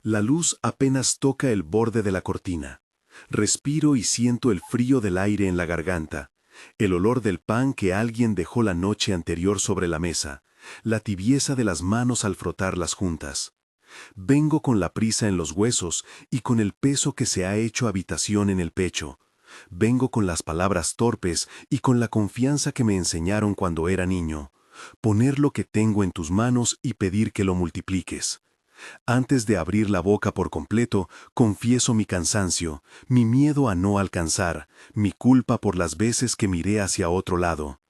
La luz apenas toca el borde de la cortina. Respiro y siento el frío del aire en la garganta, el olor del pan que alguien dejó la noche anterior sobre la mesa, la tibieza de las manos al frotarlas juntas. Vengo con la prisa en los huesos y con el peso que se ha hecho habitación en el pecho. Vengo con las palabras torpes y con la confianza que me enseñaron cuando era niño. Poner lo que tengo en tus manos y pedir que lo multipliques. Antes de abrir la boca por completo, confieso mi cansancio, mi miedo a no alcanzar, mi culpa por las veces que miré hacia otro lado.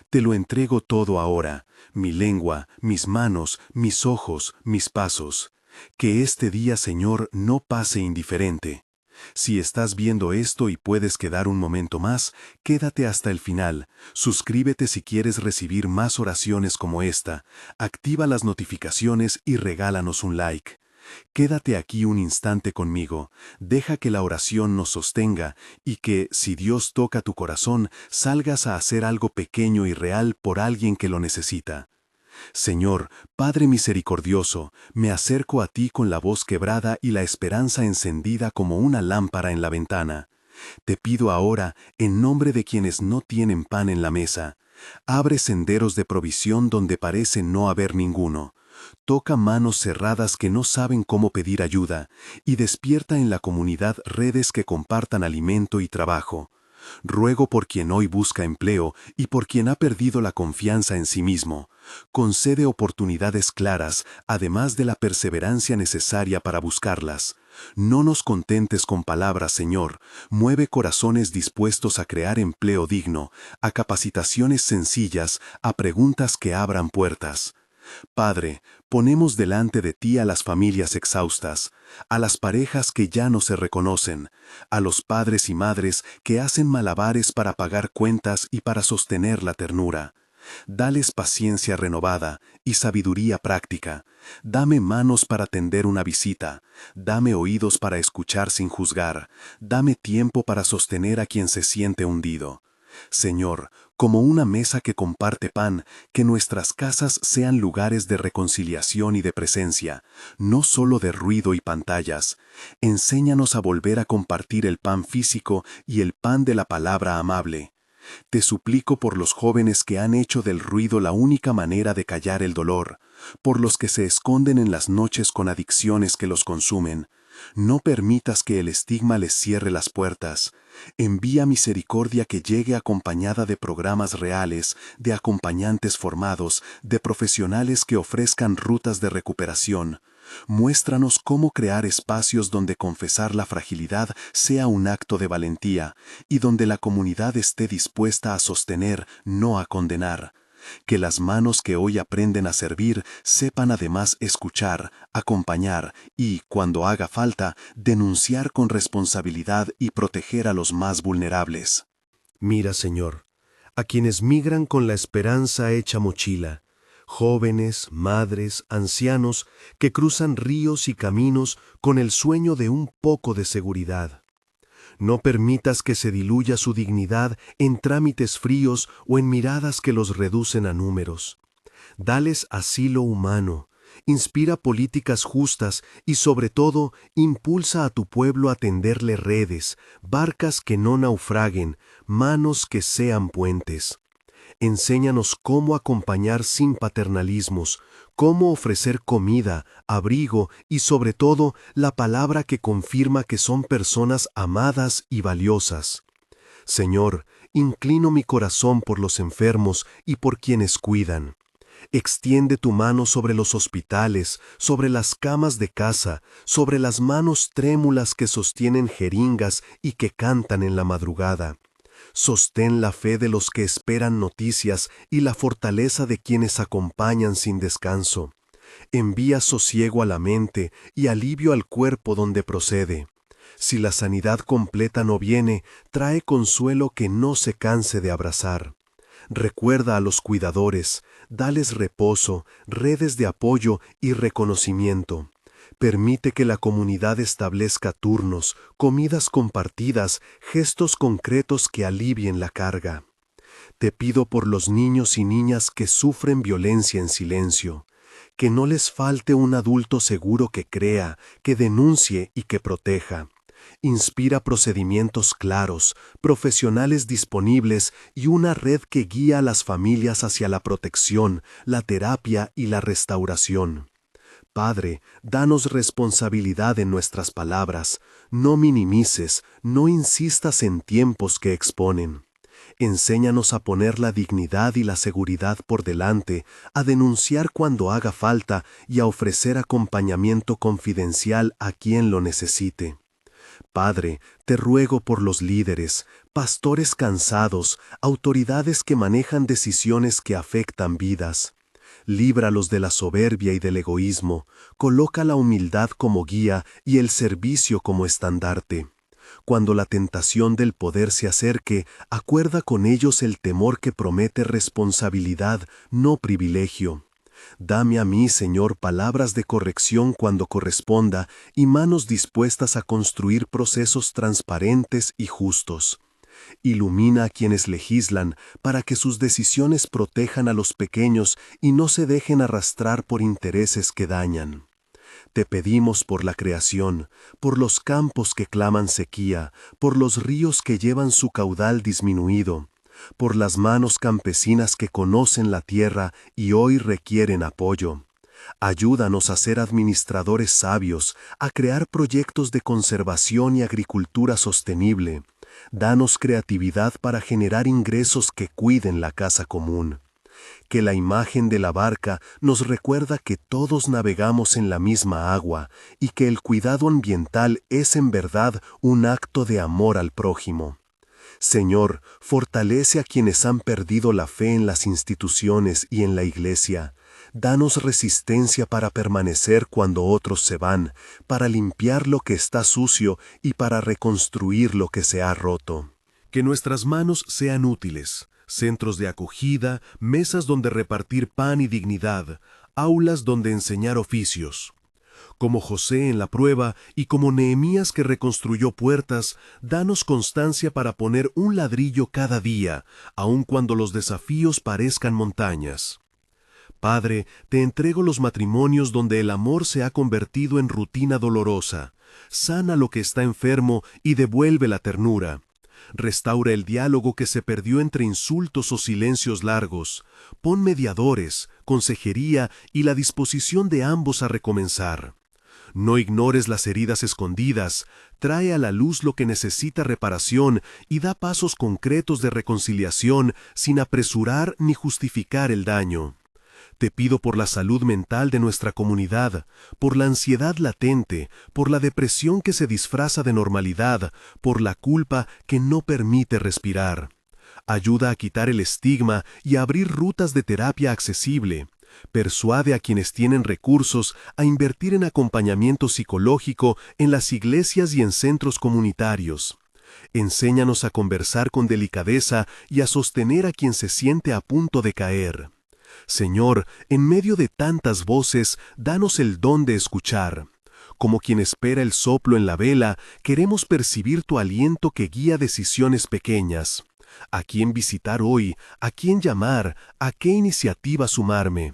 Te lo entrego todo ahora, mi lengua, mis manos, mis ojos, mis pasos. Que este día, Señor, no pase indiferente. Si estás viendo esto y puedes quedar un momento más, quédate hasta el final. Suscríbete si quieres recibir más oraciones como esta. Activa las notificaciones y regálanos un like. Quédate aquí un instante conmigo. Deja que la oración nos sostenga y que, si Dios toca tu corazón, salgas a hacer algo pequeño y real por alguien que lo necesita. Señor, Padre misericordioso, me acerco a ti con la voz quebrada y la esperanza encendida como una lámpara en la ventana. Te pido ahora, en nombre de quienes no tienen pan en la mesa, abre senderos de provisión donde parece no haber ninguno. Toca manos cerradas que no saben cómo pedir ayuda y despierta en la comunidad redes que compartan alimento y trabajo. Ruego por quien hoy busca empleo y por quien ha perdido la confianza en sí mismo. Concede oportunidades claras, además de la perseverancia necesaria para buscarlas. No nos contentes con palabras, Señor. Mueve corazones dispuestos a crear empleo digno, a capacitaciones sencillas, a preguntas que abran puertas. Padre, ponemos delante de ti a las familias exhaustas, a las parejas que ya no se reconocen, a los padres y madres que hacen malabares para pagar cuentas y para sostener la ternura. Dales paciencia renovada y sabiduría práctica. Dame manos para tender una visita. Dame oídos para escuchar sin juzgar. Dame tiempo para sostener a quien se siente hundido. Señor, como una mesa que comparte pan, que nuestras casas sean lugares de reconciliación y de presencia, no solo de ruido y pantallas. Enséñanos a volver a compartir el pan físico y el pan de la palabra amable. Te suplico por los jóvenes que han hecho del ruido la única manera de callar el dolor, por los que se esconden en las noches con adicciones que los consumen. No permitas que el estigma les cierre las puertas. Envía misericordia que llegue acompañada de programas reales, de acompañantes formados, de profesionales que ofrezcan rutas de recuperación. Muéstranos cómo crear espacios donde confesar la fragilidad sea un acto de valentía y donde la comunidad esté dispuesta a sostener, no a condenar. Que las manos que hoy aprenden a servir sepan además escuchar, acompañar y, cuando haga falta, denunciar con responsabilidad y proteger a los más vulnerables. Mira, Señor, a quienes migran con la esperanza hecha mochila, jóvenes, madres, ancianos, que cruzan ríos y caminos con el sueño de un poco de seguridad. No permitas que se diluya su dignidad en trámites fríos o en miradas que los reducen a números. Dales asilo humano, inspira políticas justas y, sobre todo, impulsa a tu pueblo a tenderle redes, barcas que no naufraguen, manos que sean puentes. Enséñanos cómo acompañar sin paternalismos, cómo ofrecer comida, abrigo y sobre todo la palabra que confirma que son personas amadas y valiosas. Señor, inclino mi corazón por los enfermos y por quienes cuidan. Extiende tu mano sobre los hospitales, sobre las camas de casa, sobre las manos trémulas que sostienen jeringas y que cantan en la madrugada. Sostén la fe de los que esperan noticias y la fortaleza de quienes acompañan sin descanso. Envía sosiego a la mente y alivio al cuerpo donde procede. Si la sanidad completa no viene, trae consuelo que no se canse de abrazar. Recuerda a los cuidadores, dales reposo, redes de apoyo y reconocimiento. Permite que la comunidad establezca turnos, comidas compartidas, gestos concretos que alivien la carga. Te pido por los niños y niñas que sufren violencia en silencio. Que no les falte un adulto seguro que crea, que denuncie y que proteja. Inspira procedimientos claros, profesionales disponibles y una red que guía a las familias hacia la protección, la terapia y la restauración. Padre, danos responsabilidad en nuestras palabras, no minimices, no insistas en tiempos que exponen. Enséñanos a poner la dignidad y la seguridad por delante, a denunciar cuando haga falta y a ofrecer acompañamiento confidencial a quien lo necesite. Padre, te ruego por los líderes, pastores cansados, autoridades que manejan decisiones que afectan vidas. Líbralos de la soberbia y del egoísmo, coloca la humildad como guía y el servicio como estandarte. Cuando la tentación del poder se acerque, acuerda con ellos el temor que promete responsabilidad, no privilegio. Dame a mí, Señor, palabras de corrección cuando corresponda y manos dispuestas a construir procesos transparentes y justos. Ilumina a quienes legislan para que sus decisiones protejan a los pequeños y no se dejen arrastrar por intereses que dañan. Te pedimos por la creación, por los campos que claman sequía, por los ríos que llevan su caudal disminuido, por las manos campesinas que conocen la tierra y hoy requieren apoyo. Ayúdanos a ser administradores sabios, a crear proyectos de conservación y agricultura sostenible. Danos creatividad para generar ingresos que cuiden la casa común. Que la imagen de la barca nos recuerda que todos navegamos en la misma agua y que el cuidado ambiental es en verdad un acto de amor al prójimo. Señor, fortalece a quienes han perdido la fe en las instituciones y en la Iglesia. Danos resistencia para permanecer cuando otros se van, para limpiar lo que está sucio y para reconstruir lo que se ha roto. Que nuestras manos sean útiles, centros de acogida, mesas donde repartir pan y dignidad, aulas donde enseñar oficios. Como José en la prueba y como Nehemías que reconstruyó puertas, danos constancia para poner un ladrillo cada día, aun cuando los desafíos parezcan montañas. Padre, te entrego los matrimonios donde el amor se ha convertido en rutina dolorosa. Sana lo que está enfermo y devuelve la ternura. Restaura el diálogo que se perdió entre insultos o silencios largos. Pon mediadores, consejería y la disposición de ambos a recomenzar. No ignores las heridas escondidas, trae a la luz lo que necesita reparación y da pasos concretos de reconciliación sin apresurar ni justificar el daño. Te pido por la salud mental de nuestra comunidad, por la ansiedad latente, por la depresión que se disfraza de normalidad, por la culpa que no permite respirar. Ayuda a quitar el estigma y a abrir rutas de terapia accesible. Persuade a quienes tienen recursos a invertir en acompañamiento psicológico en las iglesias y en centros comunitarios. Enséñanos a conversar con delicadeza y a sostener a quien se siente a punto de caer. Señor, en medio de tantas voces, danos el don de escuchar. Como quien espera el soplo en la vela, queremos percibir tu aliento que guía decisiones pequeñas. ¿A quién visitar hoy? ¿A quién llamar? ¿A qué iniciativa sumarme?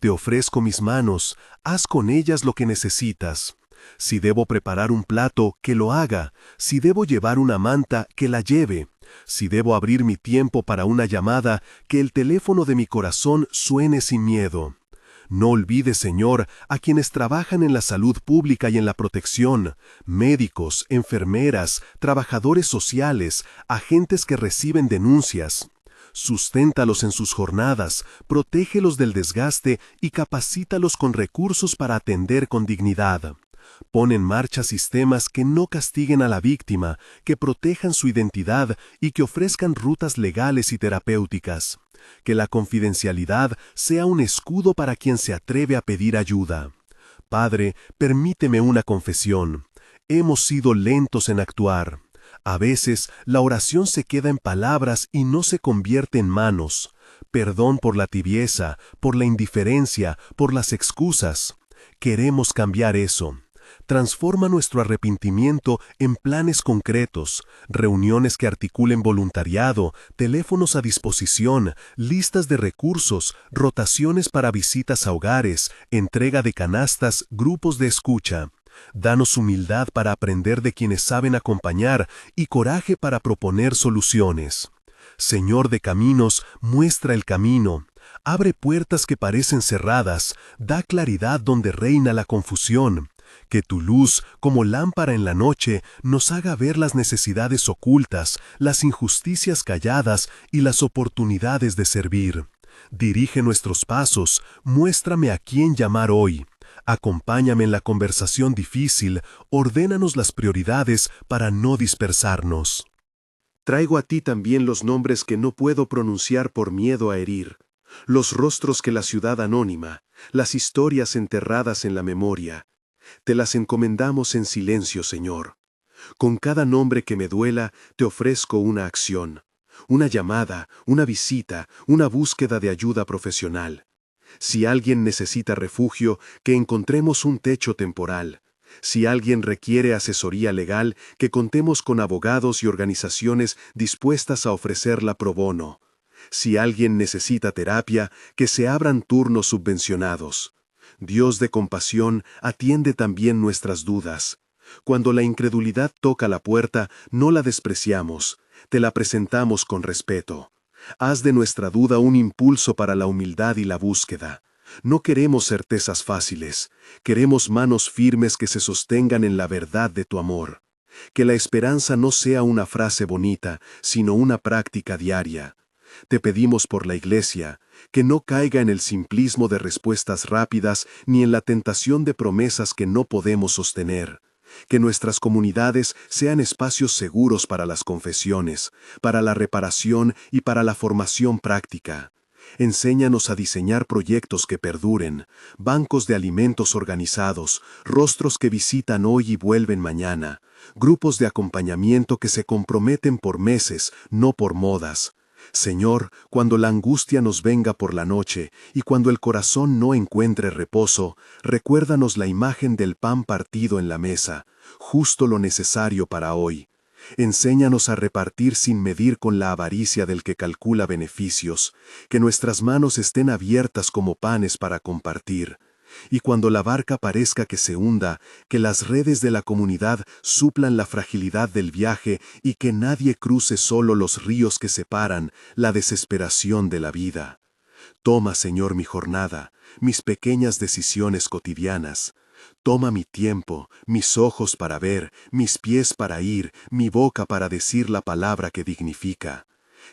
Te ofrezco mis manos, haz con ellas lo que necesitas. Si debo preparar un plato, que lo haga. Si debo llevar una manta, que la lleve. Si debo abrir mi tiempo para una llamada, que el teléfono de mi corazón suene sin miedo. No olvides, Señor, a quienes trabajan en la salud pública y en la protección, médicos, enfermeras, trabajadores sociales, agentes que reciben denuncias. Susténtalos en sus jornadas, protégelos del desgaste y capacítalos con recursos para atender con dignidad. Pon en marcha sistemas que no castiguen a la víctima, que protejan su identidad y que ofrezcan rutas legales y terapéuticas. Que la confidencialidad sea un escudo para quien se atreve a pedir ayuda. Padre, permíteme una confesión. Hemos sido lentos en actuar. A veces, la oración se queda en palabras y no se convierte en manos. Perdón por la tibieza, por la indiferencia, por las excusas. Queremos cambiar eso. Transforma nuestro arrepentimiento en planes concretos, reuniones que articulen voluntariado, teléfonos a disposición, listas de recursos, rotaciones para visitas a hogares, entrega de canastas, grupos de escucha. Danos humildad para aprender de quienes saben acompañar y coraje para proponer soluciones. Señor de caminos, muestra el camino. Abre puertas que parecen cerradas, da claridad donde reina la confusión. Que tu luz, como lámpara en la noche, nos haga ver las necesidades ocultas, las injusticias calladas y las oportunidades de servir. Dirige nuestros pasos, muéstrame a quién llamar hoy. Acompáñame en la conversación difícil, ordénanos las prioridades para no dispersarnos. Traigo a ti también los nombres que no puedo pronunciar por miedo a herir, los rostros que la ciudad anónima, las historias enterradas en la memoria. Te las encomendamos en silencio, Señor. Con cada nombre que me duela, te ofrezco una acción, una llamada, una visita, una búsqueda de ayuda profesional. Si alguien necesita refugio, que encontremos un techo temporal. Si alguien requiere asesoría legal, que contemos con abogados y organizaciones dispuestas a ofrecerla pro bono. Si alguien necesita terapia, que se abran turnos subvencionados. Dios de compasión, atiende también nuestras dudas. Cuando la incredulidad toca la puerta, no la despreciamos, te la presentamos con respeto. Haz de nuestra duda un impulso para la humildad y la búsqueda. No queremos certezas fáciles, queremos manos firmes que se sostengan en la verdad de tu amor. Que la esperanza no sea una frase bonita, sino una práctica diaria. Te pedimos por la Iglesia, que no caiga en el simplismo de respuestas rápidas ni en la tentación de promesas que no podemos sostener. Que nuestras comunidades sean espacios seguros para las confesiones, para la reparación y para la formación práctica. Enséñanos a diseñar proyectos que perduren, bancos de alimentos organizados, rostros que visitan hoy y vuelven mañana, grupos de acompañamiento que se comprometen por meses, no por modas. Señor, cuando la angustia nos venga por la noche y cuando el corazón no encuentre reposo, recuérdanos la imagen del pan partido en la mesa, justo lo necesario para hoy. Enséñanos a repartir sin medir con la avaricia del que calcula beneficios, que nuestras manos estén abiertas como panes para compartir. Y cuando la barca parezca que se hunda, que las redes de la comunidad suplan la fragilidad del viaje y que nadie cruce solo los ríos que separan la desesperación de la vida. Toma, Señor, mi jornada, mis pequeñas decisiones cotidianas. Toma mi tiempo, mis ojos para ver, mis pies para ir, mi boca para decir la palabra que dignifica.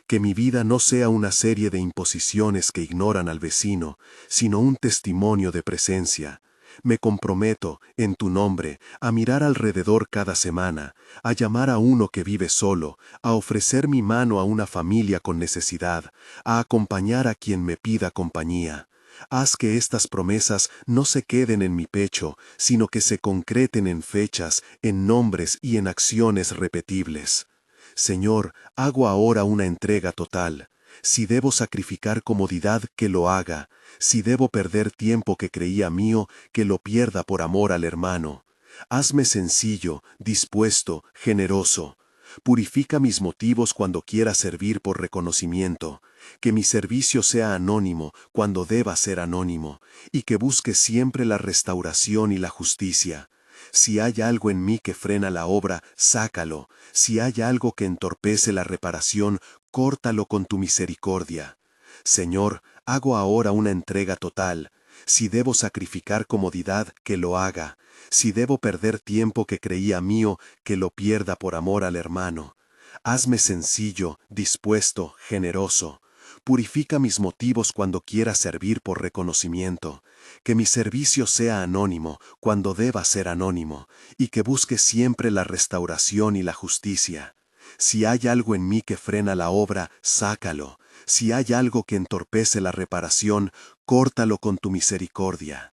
Que mi vida no sea una serie de imposiciones que ignoran al vecino, sino un testimonio de presencia. Me comprometo, en tu nombre, a mirar alrededor cada semana, a llamar a uno que vive solo, a ofrecer mi mano a una familia con necesidad, a acompañar a quien me pida compañía. Haz que estas promesas no se queden en mi pecho, sino que se concreten en fechas, en nombres y en acciones repetibles. Señor, hago ahora una entrega total. Si debo sacrificar comodidad, que lo haga. Si debo perder tiempo que creía mío, que lo pierda por amor al hermano. Hazme sencillo, dispuesto, generoso. Purifica mis motivos cuando quiera servir por reconocimiento. Que mi servicio sea anónimo cuando deba ser anónimo, y que busque siempre la restauración y la justicia. Si hay algo en mí que frena la obra, sácalo. Si hay algo que entorpece la reparación, córtalo con tu misericordia. Señor, hago ahora una entrega total. Si debo sacrificar comodidad, que lo haga. Si debo perder tiempo que creía mío, que lo pierda por amor al hermano. Hazme sencillo, dispuesto, generoso. Purifica mis motivos cuando quiera servir por reconocimiento. Que mi servicio sea anónimo cuando deba ser anónimo, y que busque siempre la restauración y la justicia. Si hay algo en mí que frena la obra, sácalo. Si hay algo que entorpece la reparación, córtalo con tu misericordia.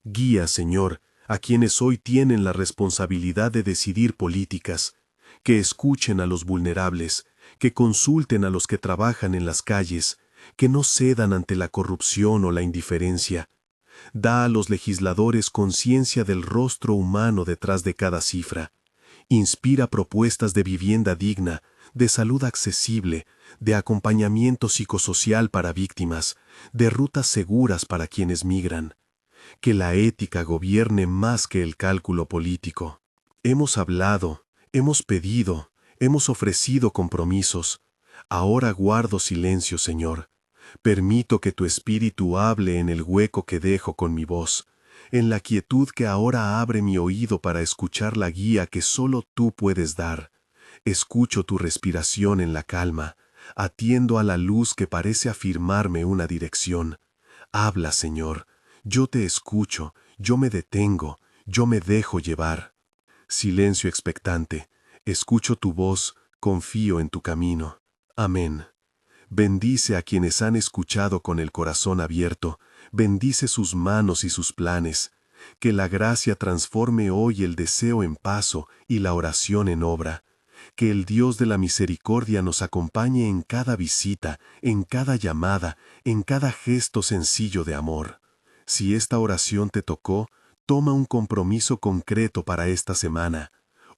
Guía, Señor, a quienes hoy tienen la responsabilidad de decidir políticas, que escuchen a los vulnerables, que consulten a los que trabajan en las calles, que no cedan ante la corrupción o la indiferencia. Da a los legisladores conciencia del rostro humano detrás de cada cifra. Inspira propuestas de vivienda digna, de salud accesible, de acompañamiento psicosocial para víctimas, de rutas seguras para quienes migran. Que la ética gobierne más que el cálculo político. Hemos hablado, hemos pedido, hemos ofrecido compromisos. Ahora guardo silencio, Señor. Permito que tu espíritu hable en el hueco que dejo con mi voz, en la quietud que ahora abre mi oído para escuchar la guía que solo tú puedes dar. Escucho tu respiración en la calma, atiendo a la luz que parece afirmarme una dirección. Habla, Señor, yo te escucho, yo me detengo, yo me dejo llevar. Silencio expectante, escucho tu voz, confío en tu camino. Amén. Bendice a quienes han escuchado con el corazón abierto, bendice sus manos y sus planes. Que la gracia transforme hoy el deseo en paso y la oración en obra. Que el Dios de la misericordia nos acompañe en cada visita, en cada llamada, en cada gesto sencillo de amor. Si esta oración te tocó, toma un compromiso concreto para esta semana.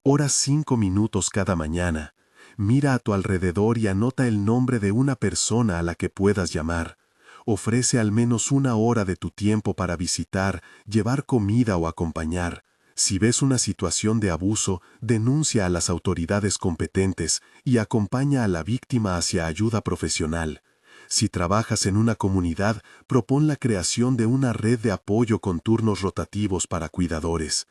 Ora 5 minutos cada mañana. Mira a tu alrededor y anota el nombre de una persona a la que puedas llamar. Ofrece al menos 1 hora de tu tiempo para visitar, llevar comida o acompañar. Si ves una situación de abuso, denuncia a las autoridades competentes y acompaña a la víctima hacia ayuda profesional. Si trabajas en una comunidad, propón la creación de una red de apoyo con turnos rotativos para cuidadores.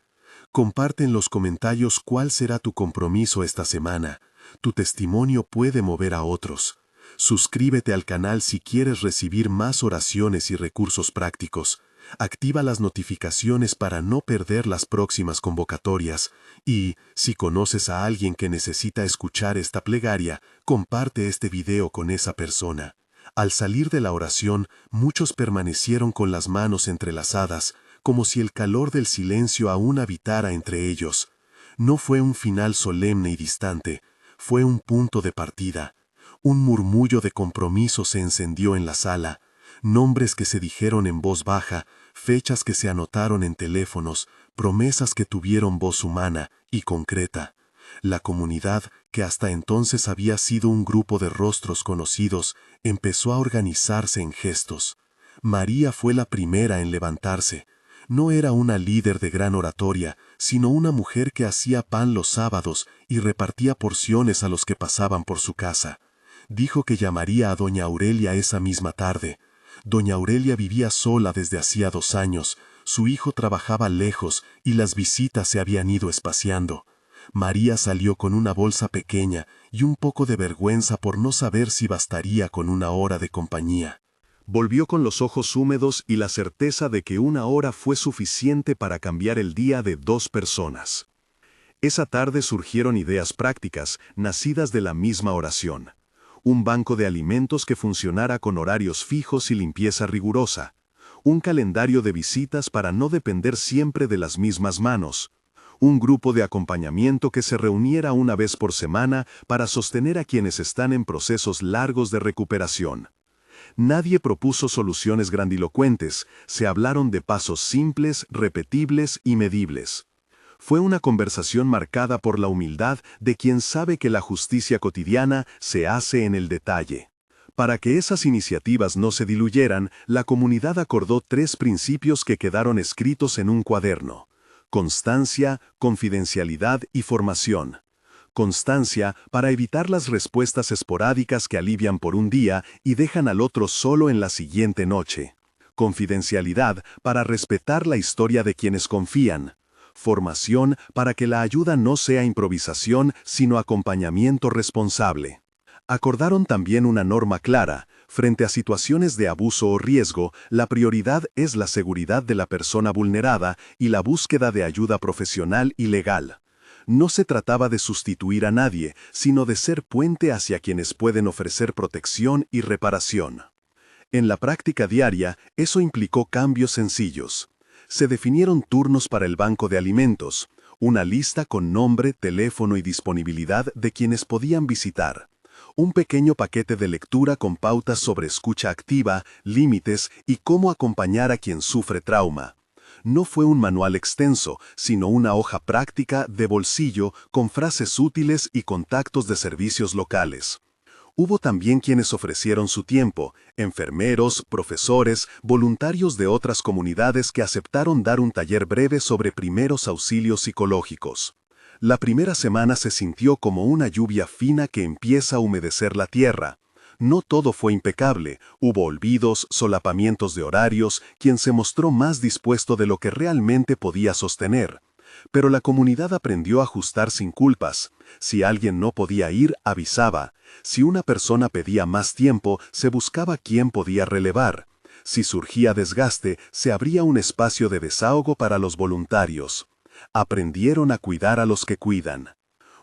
Comparte en los comentarios cuál será tu compromiso esta semana. Tu testimonio puede mover a otros. Suscríbete al canal si quieres recibir más oraciones y recursos prácticos. Activa las notificaciones para no perder las próximas convocatorias. Y, si conoces a alguien que necesita escuchar esta plegaria, comparte este video con esa persona. Al salir de la oración, muchos permanecieron con las manos entrelazadas, como si el calor del silencio aún habitara entre ellos. No fue un final solemne y distante, fue un punto de partida. Un murmullo de compromiso se encendió en la sala, nombres que se dijeron en voz baja, fechas que se anotaron en teléfonos, promesas que tuvieron voz humana y concreta. La comunidad, que hasta entonces había sido un grupo de rostros conocidos, empezó a organizarse en gestos. María fue la primera en levantarse. No era una líder de gran oratoria, sino una mujer que hacía pan los sábados y repartía porciones a los que pasaban por su casa. Dijo que llamaría a doña Aurelia esa misma tarde. Doña Aurelia vivía sola desde hacía 2 años, su hijo trabajaba lejos y las visitas se habían ido espaciando. María salió con una bolsa pequeña y un poco de vergüenza por no saber si bastaría con 1 hora de compañía. Volvió con los ojos húmedos y la certeza de que 1 hora fue suficiente para cambiar el día de 2 personas. Esa tarde surgieron ideas prácticas, nacidas de la misma oración. Un banco de alimentos que funcionara con horarios fijos y limpieza rigurosa. Un calendario de visitas para no depender siempre de las mismas manos. Un grupo de acompañamiento que se reuniera 1 vez por semana para sostener a quienes están en procesos largos de recuperación. Nadie propuso soluciones grandilocuentes, se hablaron de pasos simples, repetibles y medibles. Fue una conversación marcada por la humildad de quien sabe que la justicia cotidiana se hace en el detalle. Para que esas iniciativas no se diluyeran, la comunidad acordó 3 principios que quedaron escritos en un cuaderno: constancia, confidencialidad y formación. Constancia para evitar las respuestas esporádicas que alivian por un día y dejan al otro solo en la siguiente noche. Confidencialidad para respetar la historia de quienes confían. Formación para que la ayuda no sea improvisación, sino acompañamiento responsable. Acordaron también una norma clara: frente a situaciones de abuso o riesgo, la prioridad es la seguridad de la persona vulnerada y la búsqueda de ayuda profesional y legal. No se trataba de sustituir a nadie, sino de ser puente hacia quienes pueden ofrecer protección y reparación. En la práctica diaria, eso implicó cambios sencillos. Se definieron turnos para el banco de alimentos, una lista con nombre, teléfono y disponibilidad de quienes podían visitar. Un pequeño paquete de lectura con pautas sobre escucha activa, límites y cómo acompañar a quien sufre trauma. No fue un manual extenso, sino una hoja práctica de bolsillo con frases útiles y contactos de servicios locales. Hubo también quienes ofrecieron su tiempo, enfermeros, profesores, voluntarios de otras comunidades que aceptaron dar un taller breve sobre primeros auxilios psicológicos. La primera semana se sintió como una lluvia fina que empieza a humedecer la tierra. No todo fue impecable, hubo olvidos, solapamientos de horarios, quien se mostró más dispuesto de lo que realmente podía sostener. Pero la comunidad aprendió a ajustar sin culpas. Si alguien no podía ir, avisaba. Si una persona pedía más tiempo, se buscaba quién podía relevar. Si surgía desgaste, se abría un espacio de desahogo para los voluntarios. Aprendieron a cuidar a los que cuidan.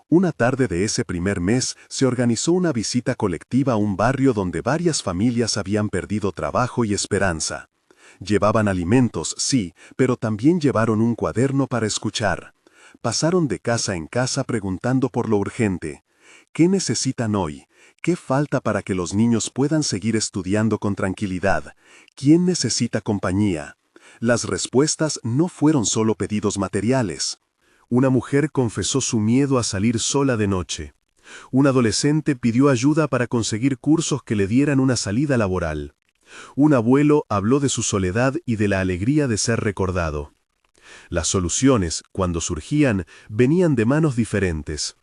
Una tarde de ese primer mes se organizó una visita colectiva a un barrio donde varias familias habían perdido trabajo y esperanza. Llevaban alimentos, sí, pero también llevaron un cuaderno para escuchar. Pasaron de casa en casa preguntando por lo urgente. ¿Qué necesitan hoy? ¿Qué falta para que los niños puedan seguir estudiando con tranquilidad? ¿Quién necesita compañía? Las respuestas no fueron solo pedidos materiales. Una mujer confesó su miedo a salir sola de noche. Un adolescente pidió ayuda para conseguir cursos que le dieran una salida laboral. Un abuelo habló de su soledad y de la alegría de ser recordado. Las soluciones, cuando surgían, venían de manos diferentes.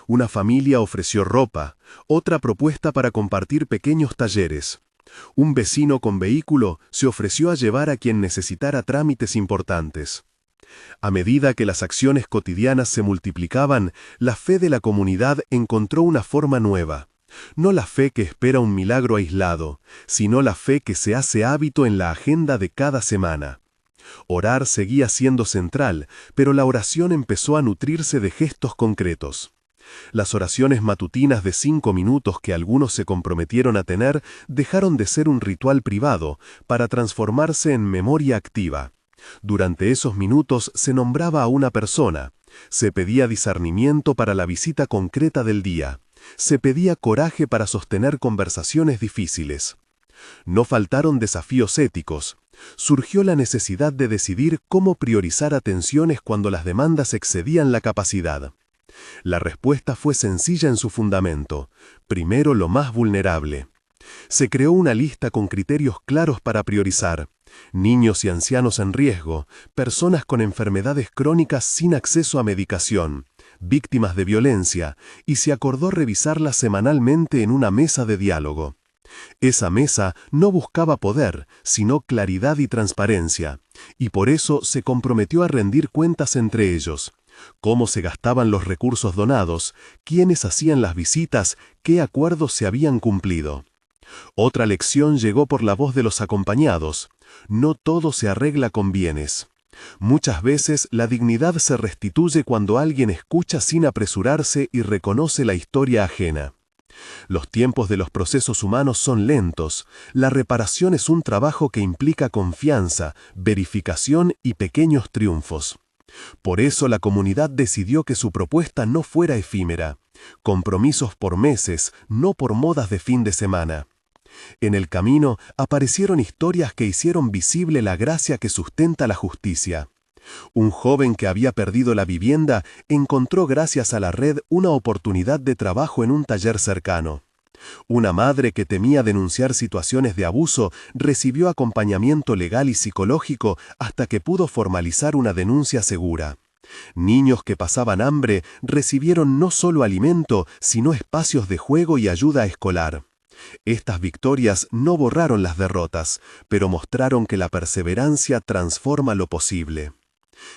Una familia ofreció ropa, otra propuesta para compartir pequeños talleres. Un vecino con vehículo se ofreció a llevar a quien necesitara trámites importantes. A medida que las acciones cotidianas se multiplicaban, la fe de la comunidad encontró una forma nueva. No la fe que espera un milagro aislado, sino la fe que se hace hábito en la agenda de cada semana. Orar seguía siendo central, pero la oración empezó a nutrirse de gestos concretos. Las oraciones matutinas de 5 minutos que algunos se comprometieron a tener dejaron de ser un ritual privado para transformarse en memoria activa. Durante esos minutos se nombraba a una persona, se pedía discernimiento para la visita concreta del día, se pedía coraje para sostener conversaciones difíciles. No faltaron desafíos éticos. Surgió la necesidad de decidir cómo priorizar atenciones cuando las demandas excedían la capacidad. La respuesta fue sencilla en su fundamento. Primero lo más vulnerable. Se creó una lista con criterios claros para priorizar. Niños y ancianos en riesgo, personas con enfermedades crónicas sin acceso a medicación, víctimas de violencia, y se acordó revisarlas semanalmente en una mesa de diálogo. Esa mesa no buscaba poder, sino claridad y transparencia, y por eso se comprometió a rendir cuentas entre ellos. Cómo se gastaban los recursos donados, quiénes hacían las visitas, qué acuerdos se habían cumplido. Otra lección llegó por la voz de los acompañados. No todo se arregla con bienes. Muchas veces la dignidad se restituye cuando alguien escucha sin apresurarse y reconoce la historia ajena. Los tiempos de los procesos humanos son lentos. La reparación es un trabajo que implica confianza, verificación y pequeños triunfos. Por eso la comunidad decidió que su propuesta no fuera efímera. Compromisos por meses, no por modas de fin de semana. En el camino aparecieron historias que hicieron visible la gracia que sustenta la justicia. Un joven que había perdido la vivienda encontró gracias a la red una oportunidad de trabajo en un taller cercano. Una madre que temía denunciar situaciones de abuso recibió acompañamiento legal y psicológico hasta que pudo formalizar una denuncia segura. Niños que pasaban hambre recibieron no solo alimento, sino espacios de juego y ayuda escolar. Estas victorias no borraron las derrotas, pero mostraron que la perseverancia transforma lo posible.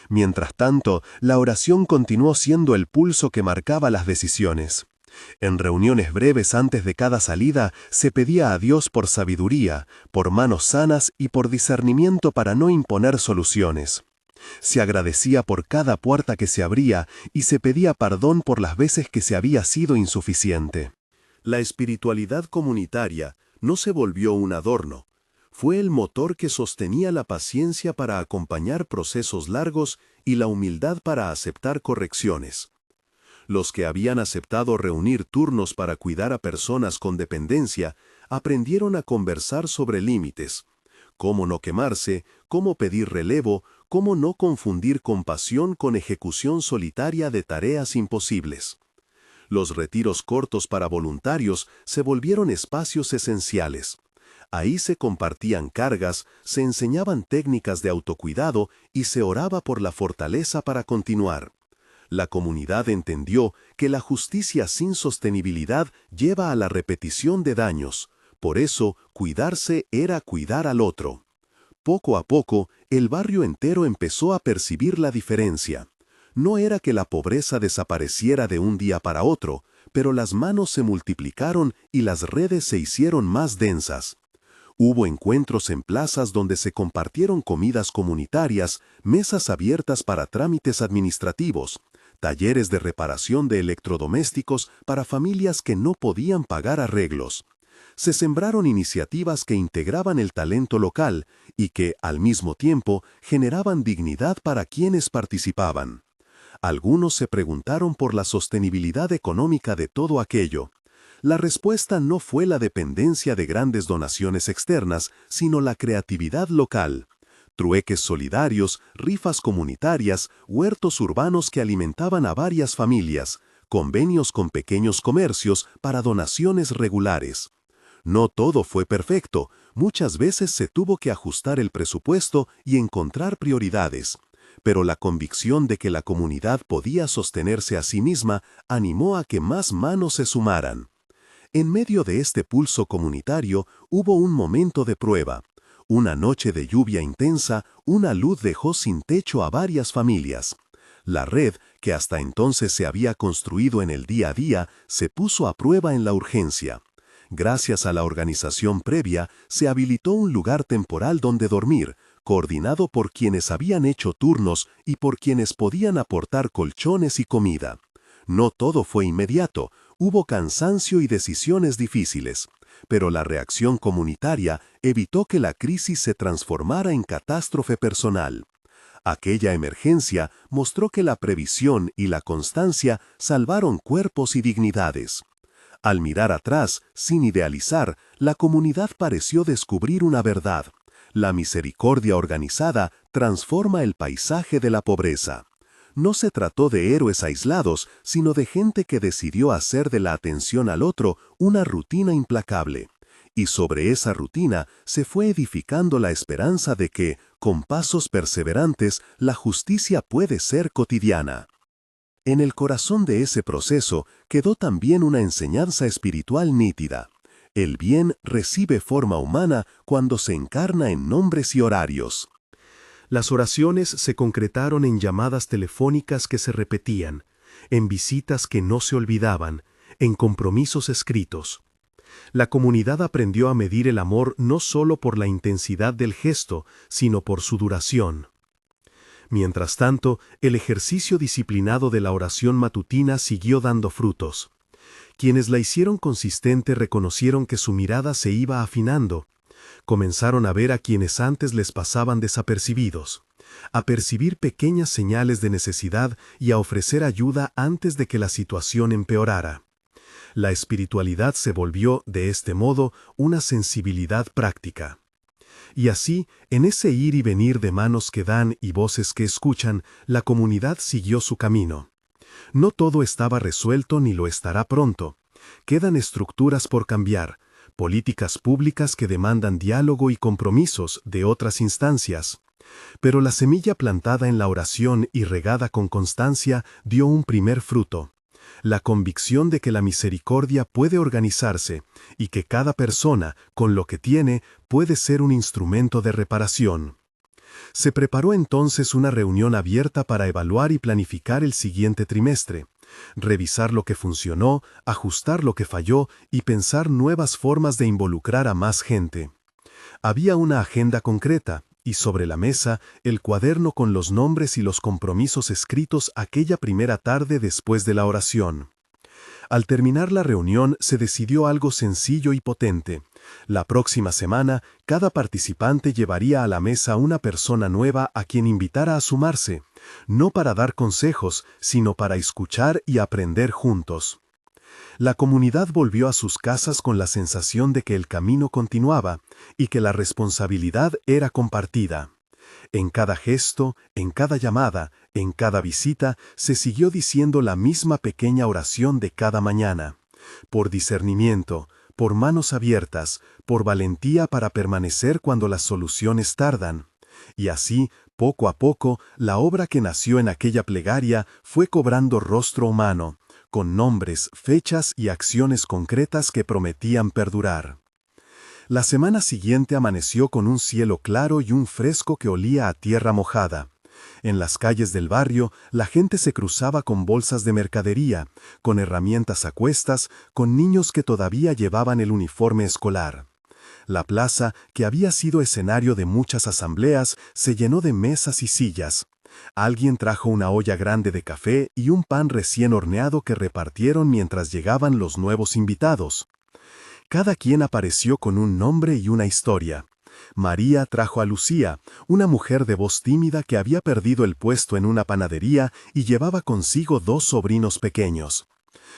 Mientras tanto, la oración continuó siendo el pulso que marcaba las decisiones. En reuniones breves antes de cada salida, se pedía a Dios por sabiduría, por manos sanas y por discernimiento para no imponer soluciones. Se agradecía por cada puerta que se abría y se pedía perdón por las veces que se había sido insuficiente. La espiritualidad comunitaria no se volvió un adorno. Fue el motor que sostenía la paciencia para acompañar procesos largos y la humildad para aceptar correcciones. Los que habían aceptado reunir turnos para cuidar a personas con dependencia aprendieron a conversar sobre límites, cómo no quemarse, cómo pedir relevo, cómo no confundir compasión con ejecución solitaria de tareas imposibles. Los retiros cortos para voluntarios se volvieron espacios esenciales. Ahí se compartían cargas, se enseñaban técnicas de autocuidado y se oraba por la fortaleza para continuar. La comunidad entendió que la justicia sin sostenibilidad lleva a la repetición de daños. Por eso, cuidarse era cuidar al otro. Poco a poco, el barrio entero empezó a percibir la diferencia. No era que la pobreza desapareciera de un día para otro, pero las manos se multiplicaron y las redes se hicieron más densas. Hubo encuentros en plazas donde se compartieron comidas comunitarias, mesas abiertas para trámites administrativos, talleres de reparación de electrodomésticos para familias que no podían pagar arreglos. Se sembraron iniciativas que integraban el talento local y que, al mismo tiempo, generaban dignidad para quienes participaban. Algunos se preguntaron por la sostenibilidad económica de todo aquello. La respuesta no fue la dependencia de grandes donaciones externas, sino la creatividad local. Trueques solidarios, rifas comunitarias, huertos urbanos que alimentaban a varias familias, convenios con pequeños comercios para donaciones regulares. No todo fue perfecto, muchas veces se tuvo que ajustar el presupuesto y encontrar prioridades. Pero la convicción de que la comunidad podía sostenerse a sí misma animó a que más manos se sumaran. En medio de este pulso comunitario hubo un momento de prueba. Una noche de lluvia intensa, una luz dejó sin techo a varias familias. La red, que hasta entonces se había construido en el día a día, se puso a prueba en la urgencia. Gracias a la organización previa, se habilitó un lugar temporal donde dormir, coordinado por quienes habían hecho turnos y por quienes podían aportar colchones y comida. No todo fue inmediato, hubo cansancio y decisiones difíciles, pero la reacción comunitaria evitó que la crisis se transformara en catástrofe personal. Aquella emergencia mostró que la previsión y la constancia salvaron cuerpos y dignidades. Al mirar atrás, sin idealizar, la comunidad pareció descubrir una verdad. La misericordia organizada transforma el paisaje de la pobreza. No se trató de héroes aislados, sino de gente que decidió hacer de la atención al otro una rutina implacable. Y sobre esa rutina se fue edificando la esperanza de que, con pasos perseverantes, la justicia puede ser cotidiana. En el corazón de ese proceso quedó también una enseñanza espiritual nítida. El bien recibe forma humana cuando se encarna en nombres y horarios. Las oraciones se concretaron en llamadas telefónicas que se repetían, en visitas que no se olvidaban, en compromisos escritos. La comunidad aprendió a medir el amor no solo por la intensidad del gesto, sino por su duración. Mientras tanto, el ejercicio disciplinado de la oración matutina siguió dando frutos. Quienes la hicieron consistente reconocieron que su mirada se iba afinando. Comenzaron a ver a quienes antes les pasaban desapercibidos, a percibir pequeñas señales de necesidad y a ofrecer ayuda antes de que la situación empeorara. La espiritualidad se volvió, de este modo, una sensibilidad práctica. Y así, en ese ir y venir de manos que dan y voces que escuchan, la comunidad siguió su camino. No todo estaba resuelto ni lo estará pronto. Quedan estructuras por cambiar, políticas públicas que demandan diálogo y compromisos de otras instancias. Pero la semilla plantada en la oración y regada con constancia dio un primer fruto. La convicción de que la misericordia puede organizarse y que cada persona, con lo que tiene, puede ser un instrumento de reparación. Se preparó entonces una reunión abierta para evaluar y planificar el siguiente trimestre, revisar lo que funcionó, ajustar lo que falló y pensar nuevas formas de involucrar a más gente. Había una agenda concreta, y sobre la mesa el cuaderno con los nombres y los compromisos escritos aquella primera tarde después de la oración. Al terminar la reunión se decidió algo sencillo y potente, La próxima semana, cada participante llevaría a la mesa una persona nueva a quien invitara a sumarse, no para dar consejos, sino para escuchar y aprender juntos. La comunidad volvió a sus casas con la sensación de que el camino continuaba y que la responsabilidad era compartida. En cada gesto, en cada llamada, en cada visita, se siguió diciendo la misma pequeña oración de cada mañana. Por discernimiento, por manos abiertas, por valentía para permanecer cuando las soluciones tardan. Y así, poco a poco, la obra que nació en aquella plegaria fue cobrando rostro humano, con nombres, fechas y acciones concretas que prometían perdurar. La semana siguiente amaneció con un cielo claro y un fresco que olía a tierra mojada. En las calles del barrio, la gente se cruzaba con bolsas de mercadería, con herramientas a cuestas, con niños que todavía llevaban el uniforme escolar. La plaza, que había sido escenario de muchas asambleas, se llenó de mesas y sillas. Alguien trajo una olla grande de café y un pan recién horneado que repartieron mientras llegaban los nuevos invitados. Cada quien apareció con un nombre y una historia. María trajo a Lucía, una mujer de voz tímida que había perdido el puesto en una panadería y llevaba consigo 2 sobrinos pequeños.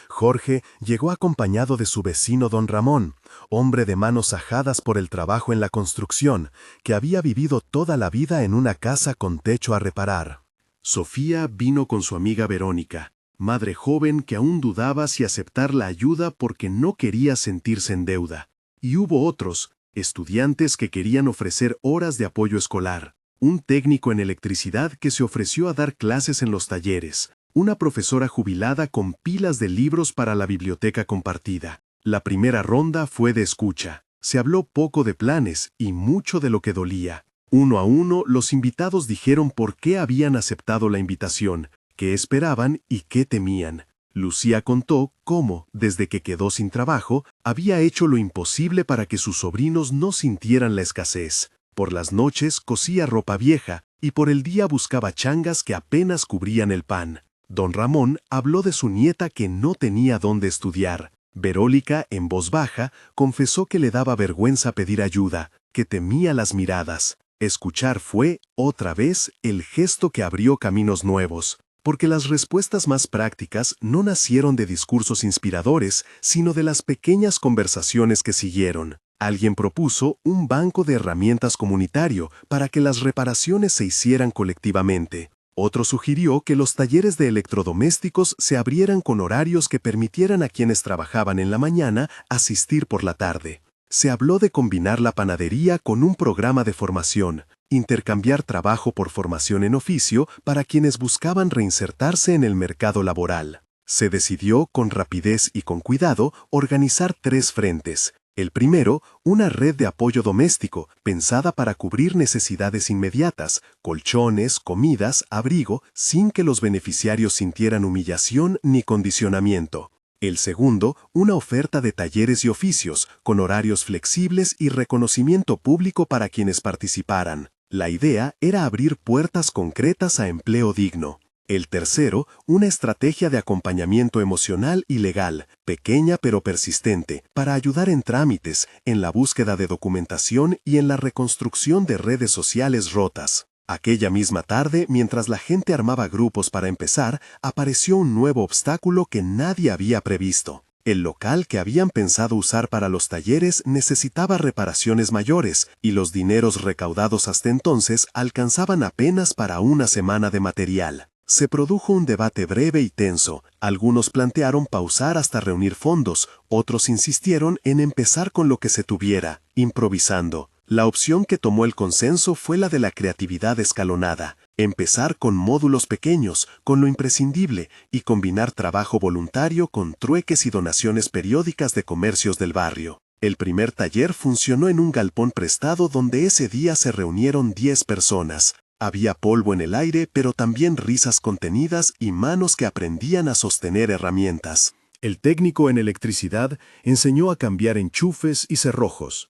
Jorge llegó acompañado de su vecino don Ramón, hombre de manos ajadas por el trabajo en la construcción, que había vivido toda la vida en una casa con techo a reparar. Sofía vino con su amiga Verónica, madre joven que aún dudaba si aceptar la ayuda porque no quería sentirse en deuda. Y hubo otros, estudiantes que querían ofrecer horas de apoyo escolar, un técnico en electricidad que se ofreció a dar clases en los talleres, una profesora jubilada con pilas de libros para la biblioteca compartida. La primera ronda fue de escucha. Se habló poco de planes y mucho de lo que dolía. Uno a uno, los invitados dijeron por qué habían aceptado la invitación, qué esperaban y qué temían. Lucía contó cómo, desde que quedó sin trabajo, había hecho lo imposible para que sus sobrinos no sintieran la escasez. Por las noches cosía ropa vieja y por el día buscaba changas que apenas cubrían el pan. Don Ramón habló de su nieta que no tenía dónde estudiar. Verónica, en voz baja, confesó que le daba vergüenza pedir ayuda, que temía las miradas. Escuchar fue, otra vez, el gesto que abrió caminos nuevos, porque las respuestas más prácticas no nacieron de discursos inspiradores, sino de las pequeñas conversaciones que siguieron. Alguien propuso un banco de herramientas comunitario para que las reparaciones se hicieran colectivamente. Otro sugirió que los talleres de electrodomésticos se abrieran con horarios que permitieran a quienes trabajaban en la mañana asistir por la tarde. Se habló de combinar la panadería con un programa de formación, intercambiar trabajo por formación en oficio para quienes buscaban reinsertarse en el mercado laboral. Se decidió, con rapidez y con cuidado, organizar 3 frentes. El primero, una red de apoyo doméstico, pensada para cubrir necesidades inmediatas, colchones, comidas, abrigo, sin que los beneficiarios sintieran humillación ni condicionamiento. El segundo, una oferta de talleres y oficios, con horarios flexibles y reconocimiento público para quienes participaran. La idea era abrir puertas concretas a empleo digno. El tercero, una estrategia de acompañamiento emocional y legal, pequeña pero persistente, para ayudar en trámites, en la búsqueda de documentación y en la reconstrucción de redes sociales rotas. Aquella misma tarde, mientras la gente armaba grupos para empezar, apareció un nuevo obstáculo que nadie había previsto. El local que habían pensado usar para los talleres necesitaba reparaciones mayores, y los dineros recaudados hasta entonces alcanzaban apenas para una semana de material. Se produjo un debate breve y tenso. Algunos plantearon pausar hasta reunir fondos, otros insistieron en empezar con lo que se tuviera, improvisando. La opción que tomó el consenso fue la de la creatividad escalonada. Empezar con módulos pequeños, con lo imprescindible, y combinar trabajo voluntario con trueques y donaciones periódicas de comercios del barrio. El primer taller funcionó en un galpón prestado donde ese día se reunieron 10 personas. Había polvo en el aire, pero también risas contenidas y manos que aprendían a sostener herramientas. El técnico en electricidad enseñó a cambiar enchufes y cerrojos.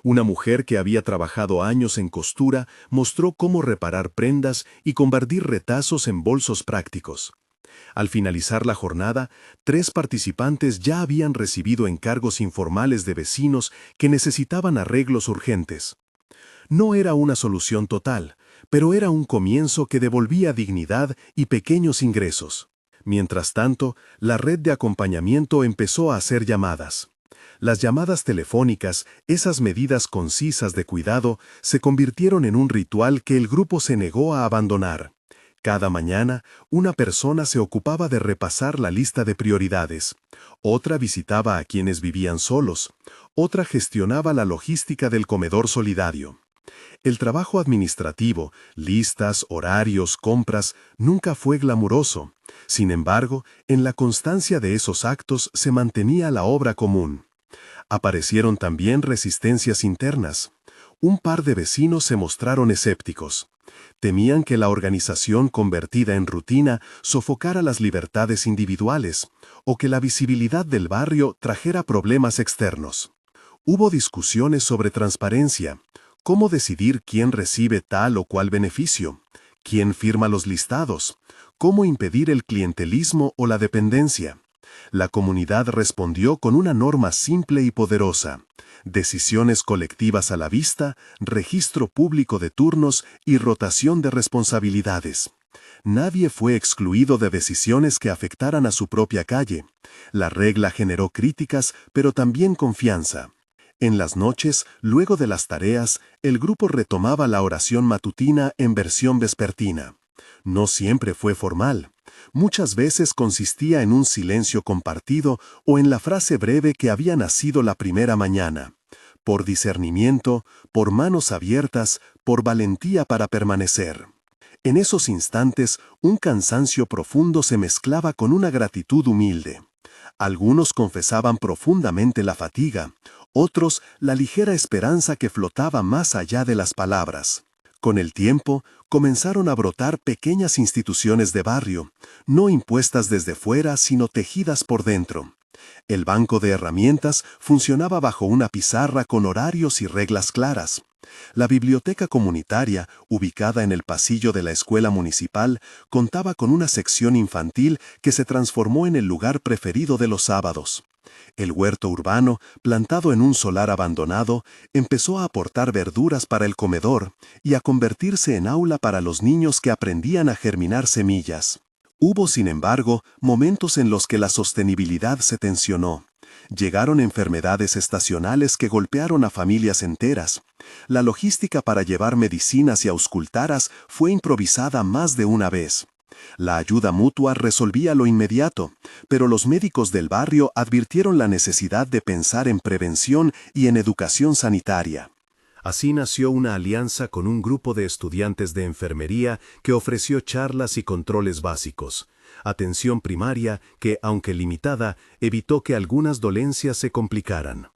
Una mujer que había trabajado años en costura mostró cómo reparar prendas y convertir retazos en bolsos prácticos. Al finalizar la jornada, 3 participantes ya habían recibido encargos informales de vecinos que necesitaban arreglos urgentes. No era una solución total, pero era un comienzo que devolvía dignidad y pequeños ingresos. Mientras tanto, la red de acompañamiento empezó a hacer llamadas. Las llamadas telefónicas, esas medidas concisas de cuidado, se convirtieron en un ritual que el grupo se negó a abandonar. Cada mañana, una persona se ocupaba de repasar la lista de prioridades. Otra visitaba a quienes vivían solos. Otra gestionaba la logística del comedor solidario. El trabajo administrativo, listas, horarios, compras, nunca fue glamuroso. Sin embargo, en la constancia de esos actos se mantenía la obra común. Aparecieron también resistencias internas. Un par de vecinos se mostraron escépticos. Temían que la organización convertida en rutina sofocara las libertades individuales, o que la visibilidad del barrio trajera problemas externos. Hubo discusiones sobre transparencia. ¿Cómo decidir quién recibe tal o cual beneficio? ¿Quién firma los listados? ¿Cómo impedir el clientelismo o la dependencia? La comunidad respondió con una norma simple y poderosa: decisiones colectivas a la vista, registro público de turnos y rotación de responsabilidades. Nadie fue excluido de decisiones que afectaran a su propia calle. La regla generó críticas, pero también confianza. En las noches, luego de las tareas, el grupo retomaba la oración matutina en versión vespertina. No siempre fue formal. Muchas veces consistía en un silencio compartido o en la frase breve que había nacido la primera mañana. Por discernimiento, por manos abiertas, por valentía para permanecer. En esos instantes, un cansancio profundo se mezclaba con una gratitud humilde. Algunos confesaban profundamente la fatiga, otros la ligera esperanza que flotaba más allá de las palabras. Con el tiempo, comenzaron a brotar pequeñas instituciones de barrio, no impuestas desde fuera, sino tejidas por dentro. El banco de herramientas funcionaba bajo una pizarra con horarios y reglas claras. La biblioteca comunitaria, ubicada en el pasillo de la escuela municipal, contaba con una sección infantil que se transformó en el lugar preferido de los sábados. El huerto urbano, plantado en un solar abandonado, empezó a aportar verduras para el comedor y a convertirse en aula para los niños que aprendían a germinar semillas. Hubo, sin embargo, momentos en los que la sostenibilidad se tensionó. Llegaron enfermedades estacionales que golpearon a familias enteras. La logística para llevar medicinas y auscultaras fue improvisada más de una vez. La ayuda mutua resolvía lo inmediato, pero los médicos del barrio advirtieron la necesidad de pensar en prevención y en educación sanitaria. Así nació una alianza con un grupo de estudiantes de enfermería que ofreció charlas y controles básicos. Atención primaria que, aunque limitada, evitó que algunas dolencias se complicaran.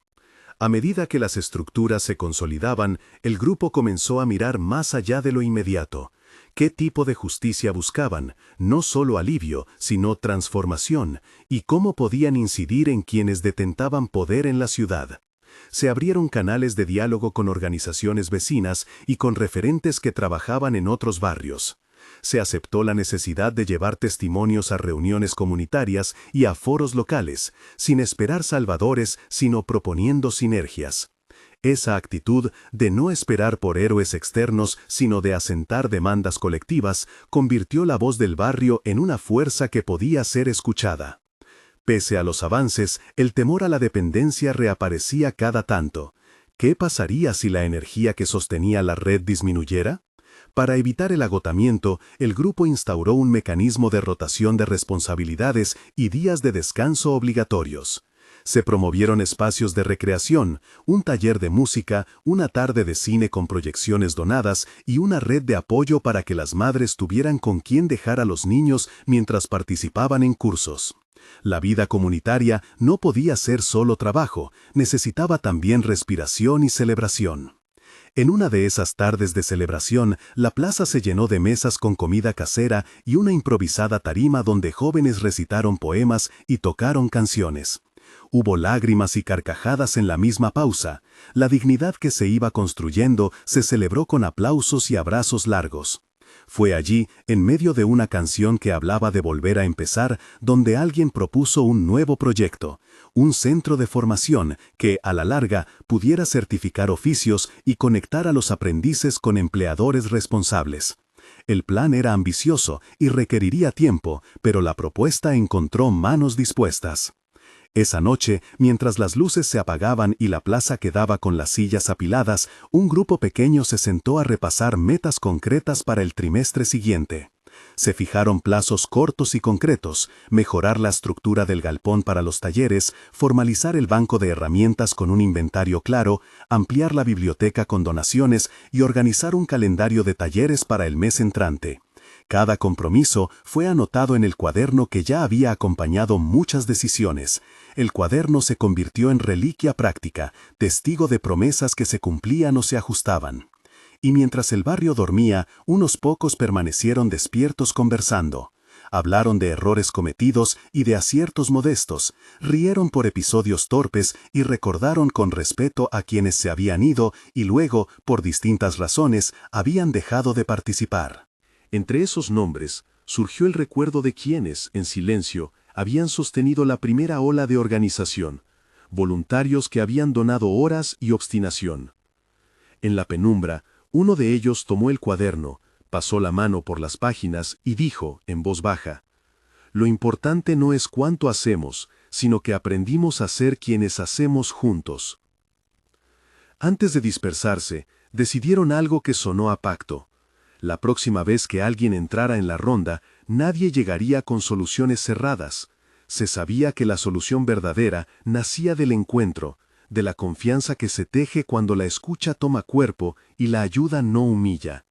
A medida que las estructuras se consolidaban, el grupo comenzó a mirar más allá de lo inmediato. ¿Qué tipo de justicia buscaban? No solo alivio, sino transformación, y cómo podían incidir en quienes detentaban poder en la ciudad. Se abrieron canales de diálogo con organizaciones vecinas y con referentes que trabajaban en otros barrios. Se aceptó la necesidad de llevar testimonios a reuniones comunitarias y a foros locales, sin esperar salvadores, sino proponiendo sinergias. Esa actitud de no esperar por héroes externos, sino de asentar demandas colectivas, convirtió la voz del barrio en una fuerza que podía ser escuchada. Pese a los avances, el temor a la dependencia reaparecía cada tanto. ¿Qué pasaría si la energía que sostenía la red disminuyera? Para evitar el agotamiento, el grupo instauró un mecanismo de rotación de responsabilidades y días de descanso obligatorios. Se promovieron espacios de recreación, un taller de música, una tarde de cine con proyecciones donadas y una red de apoyo para que las madres tuvieran con quién dejar a los niños mientras participaban en cursos. La vida comunitaria no podía ser solo trabajo, necesitaba también respiración y celebración. En una de esas tardes de celebración, la plaza se llenó de mesas con comida casera y una improvisada tarima donde jóvenes recitaron poemas y tocaron canciones. Hubo lágrimas y carcajadas en la misma pausa. La dignidad que se iba construyendo se celebró con aplausos y abrazos largos. Fue allí, en medio de una canción que hablaba de volver a empezar, donde alguien propuso un nuevo proyecto, un centro de formación que, a la larga, pudiera certificar oficios y conectar a los aprendices con empleadores responsables. El plan era ambicioso y requeriría tiempo, pero la propuesta encontró manos dispuestas. Esa noche, mientras las luces se apagaban y la plaza quedaba con las sillas apiladas, un grupo pequeño se sentó a repasar metas concretas para el trimestre siguiente. Se fijaron plazos cortos y concretos: mejorar la estructura del galpón para los talleres, formalizar el banco de herramientas con un inventario claro, ampliar la biblioteca con donaciones y organizar un calendario de talleres para el mes entrante. Cada compromiso fue anotado en el cuaderno que ya había acompañado muchas decisiones. El cuaderno se convirtió en reliquia práctica, testigo de promesas que se cumplían o se ajustaban. Y mientras el barrio dormía, unos pocos permanecieron despiertos conversando. Hablaron de errores cometidos y de aciertos modestos, rieron por episodios torpes y recordaron con respeto a quienes se habían ido y luego, por distintas razones, habían dejado de participar. Entre esos nombres, surgió el recuerdo de quienes, en silencio, habían sostenido la primera ola de organización, voluntarios que habían donado horas y obstinación. En la penumbra, uno de ellos tomó el cuaderno, pasó la mano por las páginas y dijo, en voz baja: «Lo importante no es cuánto hacemos, sino que aprendimos a ser quienes hacemos juntos». Antes de dispersarse, decidieron algo que sonó a pacto. La próxima vez que alguien entrara en la ronda, nadie llegaría con soluciones cerradas. Se sabía que la solución verdadera nacía del encuentro, de la confianza que se teje cuando la escucha toma cuerpo y la ayuda no humilla.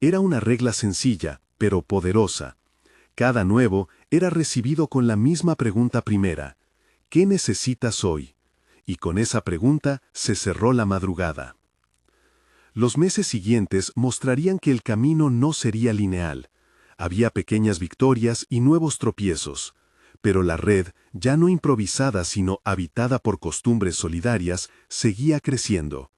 Era una regla sencilla, pero poderosa. Cada nuevo era recibido con la misma pregunta primera: ¿qué necesitas hoy? Y con esa pregunta se cerró la madrugada. Los meses siguientes mostrarían que el camino no sería lineal. Había pequeñas victorias y nuevos tropiezos, pero la red, ya no improvisada sino habitada por costumbres solidarias, seguía creciendo.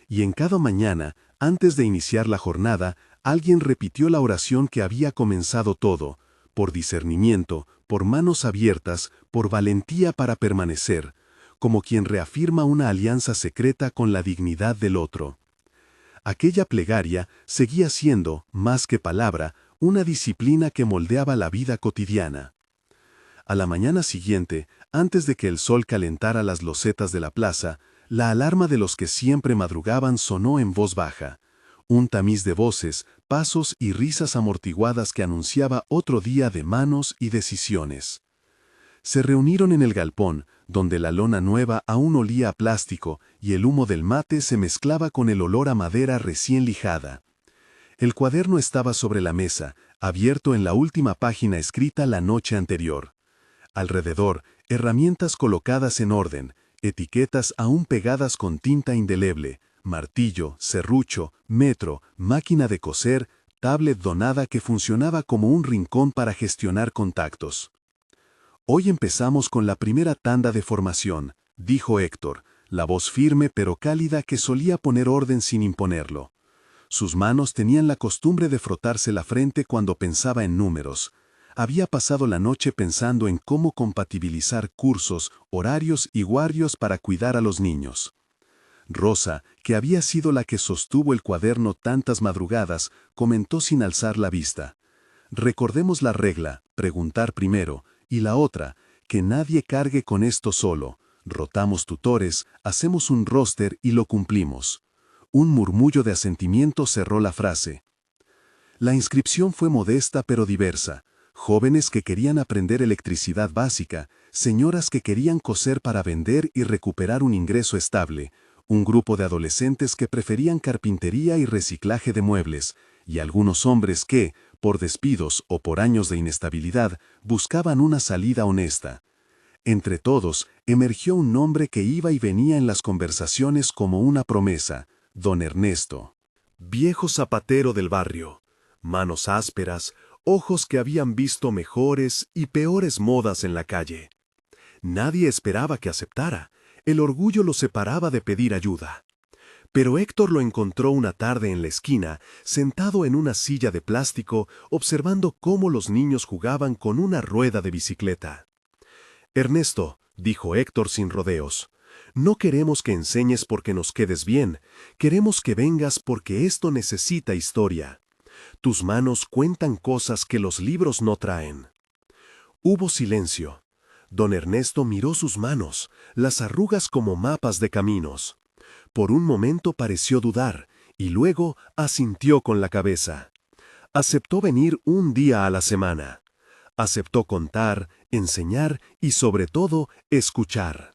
Y en cada mañana, antes de iniciar la jornada, alguien repitió la oración que había comenzado todo, por discernimiento, por manos abiertas, por valentía para permanecer, como quien reafirma una alianza secreta con la dignidad del otro. Aquella plegaria seguía siendo, más que palabra, una disciplina que moldeaba la vida cotidiana. A la mañana siguiente, antes de que el sol calentara las losetas de la plaza, la alarma de los que siempre madrugaban sonó en voz baja. Un tamiz de voces, pasos y risas amortiguadas que anunciaba otro día de manos y decisiones. Se reunieron en el galpón, donde la lona nueva aún olía a plástico y el humo del mate se mezclaba con el olor a madera recién lijada. El cuaderno estaba sobre la mesa, abierto en la última página escrita la noche anterior. Alrededor, herramientas colocadas en orden, etiquetas aún pegadas con tinta indeleble, martillo, serrucho, metro, máquina de coser, tablet donada que funcionaba como un rincón para gestionar contactos. «Hoy empezamos con la primera tanda de formación», dijo Héctor, la voz firme pero cálida que solía poner orden sin imponerlo. Sus manos tenían la costumbre de frotarse la frente cuando pensaba en números. Había pasado la noche pensando en cómo compatibilizar cursos, horarios y guardias para cuidar a los niños. Rosa, que había sido la que sostuvo el cuaderno tantas madrugadas, comentó sin alzar la vista: «Recordemos la regla, preguntar primero, y la otra, que nadie cargue con esto solo. Rotamos tutores, hacemos un roster y lo cumplimos». Un murmullo de asentimiento cerró la frase. La inscripción fue modesta pero diversa. Jóvenes que querían aprender electricidad básica, señoras que querían coser para vender y recuperar un ingreso estable, un grupo de adolescentes que preferían carpintería y reciclaje de muebles, y algunos hombres que, por despidos o por años de inestabilidad, buscaban una salida honesta. Entre todos, emergió un nombre que iba y venía en las conversaciones como una promesa: Don Ernesto. Viejo zapatero del barrio, manos ásperas, ojos que habían visto mejores y peores modas en la calle. Nadie esperaba que aceptara, el orgullo lo separaba de pedir ayuda. Pero Héctor lo encontró una tarde en la esquina, sentado en una silla de plástico, observando cómo los niños jugaban con una rueda de bicicleta. «Ernesto», dijo Héctor sin rodeos, «no queremos que enseñes porque nos quedes bien, queremos que vengas porque esto necesita historia. Tus manos cuentan cosas que los libros no traen». Hubo silencio. Don Ernesto miró sus manos, las arrugas como mapas de caminos. Por un momento pareció dudar, y luego asintió con la cabeza. Aceptó venir un día a la semana. Aceptó contar, enseñar y, sobre todo, escuchar.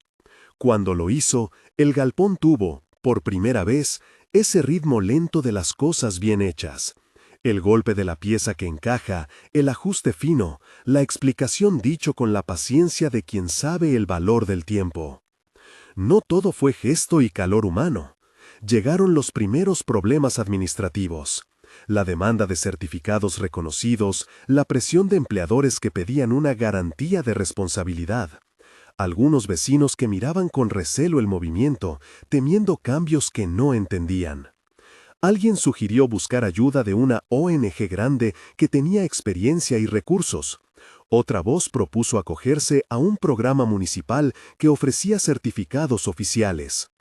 Cuando lo hizo, el galpón tuvo, por primera vez, ese ritmo lento de las cosas bien hechas. El golpe de la pieza que encaja, el ajuste fino, la explicación dicho con la paciencia de quien sabe el valor del tiempo. No todo fue gesto y calor humano. Llegaron los primeros problemas administrativos. La demanda de certificados reconocidos, la presión de empleadores que pedían una garantía de responsabilidad. Algunos vecinos que miraban con recelo el movimiento, temiendo cambios que no entendían. Alguien sugirió buscar ayuda de una ONG grande que tenía experiencia y recursos. Otra voz propuso acogerse a un programa municipal que ofrecía certificados oficiales.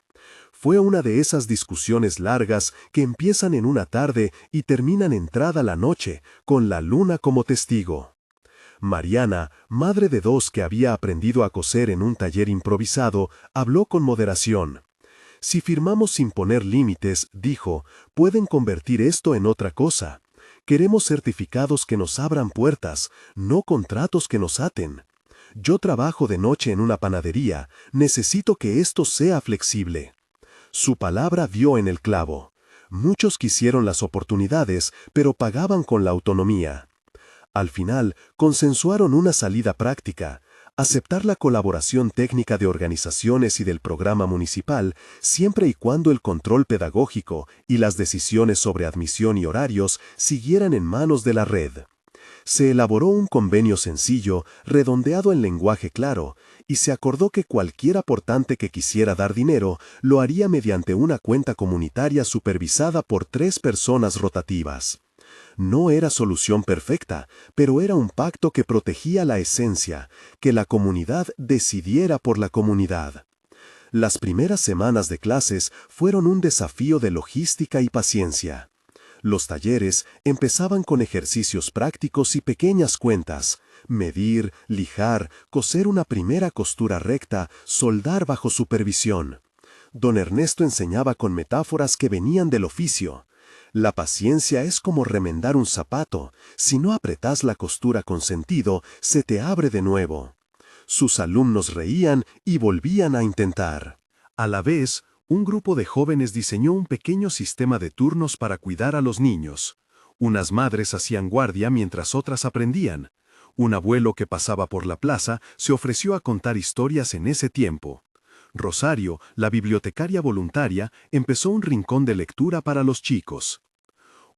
Fue una de esas discusiones largas que empiezan en una tarde y terminan entrada la noche, con la luna como testigo. Mariana, madre de dos que había aprendido a coser en un taller improvisado, habló con moderación. «Si firmamos sin poner límites», dijo, «pueden convertir esto en otra cosa. Queremos certificados que nos abran puertas, no contratos que nos aten. Yo trabajo de noche en una panadería, necesito que esto sea flexible». Su palabra dio en el clavo. Muchos quisieron las oportunidades, pero pagaban con la autonomía. Al final, consensuaron una salida práctica: aceptar la colaboración técnica de organizaciones y del programa municipal, siempre y cuando el control pedagógico y las decisiones sobre admisión y horarios siguieran en manos de la red. Se elaboró un convenio sencillo, redondeado en lenguaje claro, y se acordó que cualquier aportante que quisiera dar dinero lo haría mediante una cuenta comunitaria supervisada por 3 personas rotativas. No era solución perfecta, pero era un pacto que protegía la esencia, que la comunidad decidiera por la comunidad. Las primeras semanas de clases fueron un desafío de logística y paciencia. Los talleres empezaban con ejercicios prácticos y pequeñas cuentas: medir, lijar, coser una primera costura recta, soldar bajo supervisión. Don Ernesto enseñaba con metáforas que venían del oficio. La paciencia es como remendar un zapato: si no apretás la costura con sentido, se te abre de nuevo. Sus alumnos reían y volvían a intentar. A la vez, un grupo de jóvenes diseñó un pequeño sistema de turnos para cuidar a los niños. Unas madres hacían guardia mientras otras aprendían. Un abuelo que pasaba por la plaza se ofreció a contar historias en ese tiempo. Rosario, la bibliotecaria voluntaria, empezó un rincón de lectura para los chicos.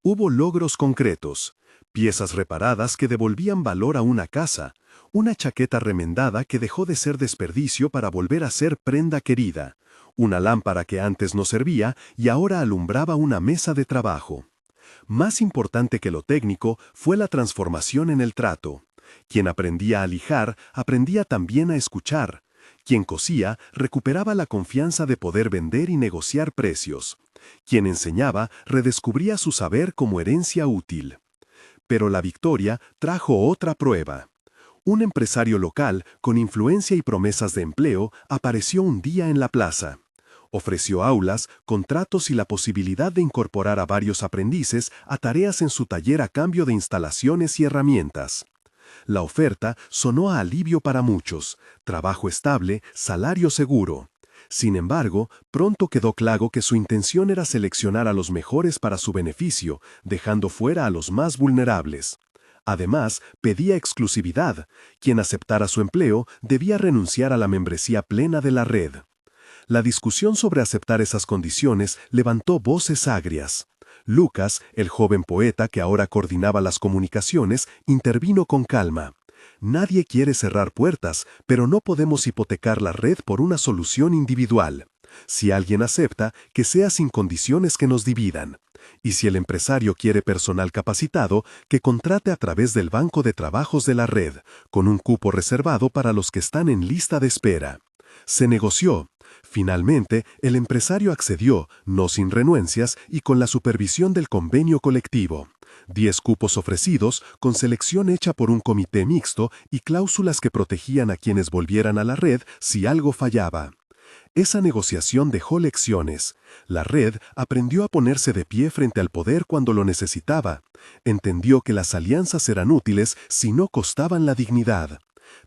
Hubo logros concretos: piezas reparadas que devolvían valor a una casa, una chaqueta remendada que dejó de ser desperdicio para volver a ser prenda querida, una lámpara que antes no servía y ahora alumbraba una mesa de trabajo. Más importante que lo técnico fue la transformación en el trato. Quien aprendía a lijar, aprendía también a escuchar. Quien cosía, recuperaba la confianza de poder vender y negociar precios. Quien enseñaba, redescubría su saber como herencia útil. Pero la victoria trajo otra prueba. Un empresario local, con influencia y promesas de empleo, apareció un día en la plaza. Ofreció aulas, contratos y la posibilidad de incorporar a varios aprendices a tareas en su taller a cambio de instalaciones y herramientas. La oferta sonó a alivio para muchos: trabajo estable, salario seguro. Sin embargo, pronto quedó claro que su intención era seleccionar a los mejores para su beneficio, dejando fuera a los más vulnerables. Además, pedía exclusividad: quien aceptara su empleo debía renunciar a la membresía plena de la red. La discusión sobre aceptar esas condiciones levantó voces agrias. Lucas, el joven poeta que ahora coordinaba las comunicaciones, intervino con calma. «Nadie quiere cerrar puertas, pero no podemos hipotecar la red por una solución individual. Si alguien acepta, que sea sin condiciones que nos dividan. Y si el empresario quiere personal capacitado, que contrate a través del banco de trabajos de la red, con un cupo reservado para los que están en lista de espera. Se negoció. Finalmente, el empresario accedió, no sin renuencias y con la supervisión del convenio colectivo. 10 cupos ofrecidos, con selección hecha por un comité mixto y cláusulas que protegían a quienes volvieran a la red si algo fallaba. Esa negociación dejó lecciones. La red aprendió a ponerse de pie frente al poder cuando lo necesitaba. Entendió que las alianzas eran útiles si no costaban la dignidad.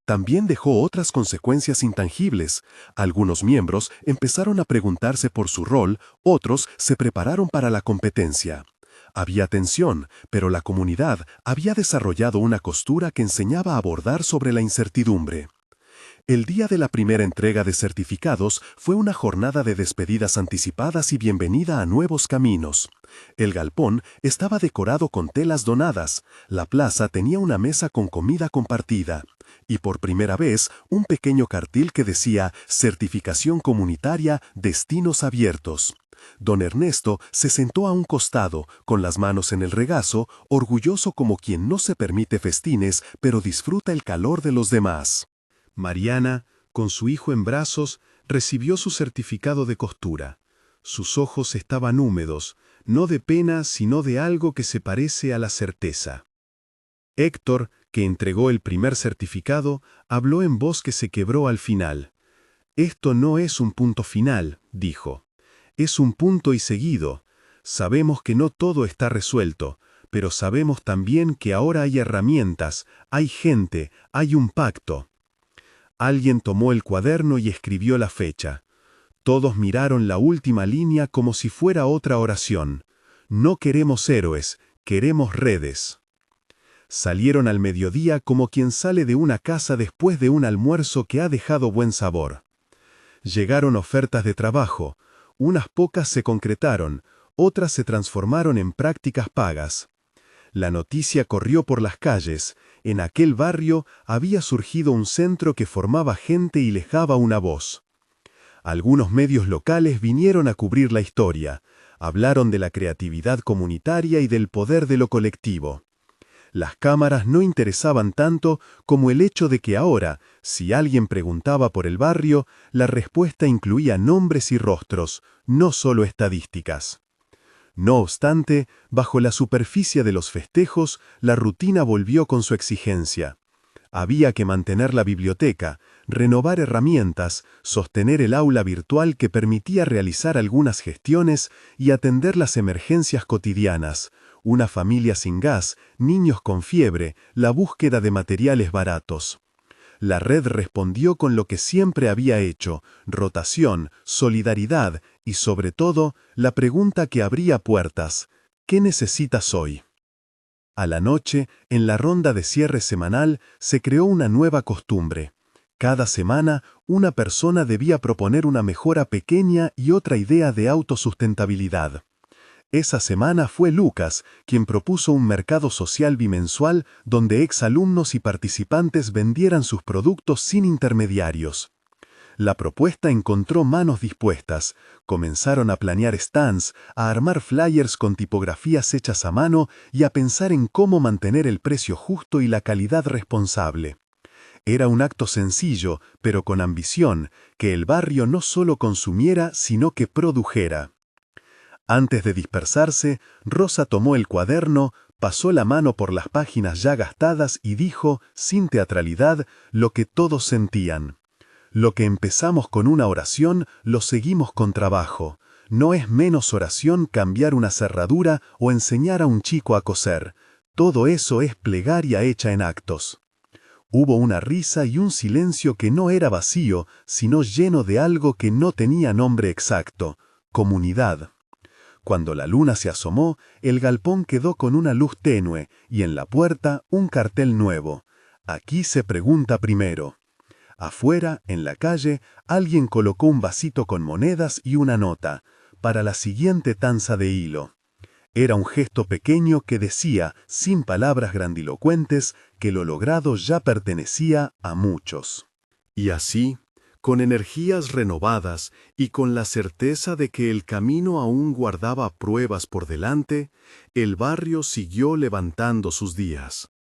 También dejó otras consecuencias intangibles. Algunos miembros empezaron a preguntarse por su rol, otros se prepararon para la competencia. Había tensión, pero la comunidad había desarrollado una costura que enseñaba a bordar sobre la incertidumbre. El día de la primera entrega de certificados fue una jornada de despedidas anticipadas y bienvenida a nuevos caminos. El galpón estaba decorado con telas donadas, la plaza tenía una mesa con comida compartida, y por primera vez un pequeño cartel que decía Certificación Comunitaria Destinos Abiertos. Don Ernesto se sentó a un costado, con las manos en el regazo, orgulloso como quien no se permite festines, pero disfruta el calor de los demás. Mariana, con su hijo en brazos, recibió su certificado de costura. Sus ojos estaban húmedos, no de pena, sino de algo que se parece a la certeza. Héctor, que entregó el primer certificado, habló en voz que se quebró al final. «Esto no es un punto final», dijo. «Es un punto y seguido. Sabemos que no todo está resuelto, pero sabemos también que ahora hay herramientas, hay gente, hay un pacto». Alguien tomó el cuaderno y escribió la fecha. Todos miraron la última línea como si fuera otra oración. No queremos héroes, queremos redes. Salieron al mediodía como quien sale de una casa después de un almuerzo que ha dejado buen sabor. Llegaron ofertas de trabajo, unas pocas se concretaron, otras se transformaron en prácticas pagas. La noticia corrió por las calles. En aquel barrio había surgido un centro que formaba gente y lejaba una voz. Algunos medios locales vinieron a cubrir la historia. Hablaron de la creatividad comunitaria y del poder de lo colectivo. Las cámaras no interesaban tanto como el hecho de que ahora, si alguien preguntaba por el barrio, la respuesta incluía nombres y rostros, no solo estadísticas. No obstante, bajo la superficie de los festejos, la rutina volvió con su exigencia. Había que mantener la biblioteca, renovar herramientas, sostener el aula virtual que permitía realizar algunas gestiones y atender las emergencias cotidianas, una familia sin gas, niños con fiebre, la búsqueda de materiales baratos. La red respondió con lo que siempre había hecho, rotación, solidaridad y, sobre todo, la pregunta que abría puertas: ¿qué necesitas hoy? A la noche, en la ronda de cierre semanal, se creó una nueva costumbre. Cada semana, una persona debía proponer una mejora pequeña y otra idea de autosustentabilidad. Esa semana fue Lucas quien propuso un mercado social bimensual donde exalumnos y participantes vendieran sus productos sin intermediarios. La propuesta encontró manos dispuestas. Comenzaron a planear stands, a armar flyers con tipografías hechas a mano y a pensar en cómo mantener el precio justo y la calidad responsable. Era un acto sencillo, pero con ambición, que el barrio no solo consumiera, sino que produjera. Antes de dispersarse, Rosa tomó el cuaderno, pasó la mano por las páginas ya gastadas y dijo, sin teatralidad, lo que todos sentían. Lo que empezamos con una oración, lo seguimos con trabajo. No es menos oración cambiar una cerradura o enseñar a un chico a coser. Todo eso es plegaria hecha en actos. Hubo una risa y un silencio que no era vacío, sino lleno de algo que no tenía nombre exacto: comunidad. Cuando la luna se asomó, el galpón quedó con una luz tenue y en la puerta un cartel nuevo. Aquí se pregunta primero. Afuera, en la calle, alguien colocó un vasito con monedas y una nota, para la siguiente tanza de hilo. Era un gesto pequeño que decía, sin palabras grandilocuentes, que lo logrado ya pertenecía a muchos. Y así, Con energías renovadas y con la certeza de que el camino aún guardaba pruebas por delante, el barrio siguió levantando sus días.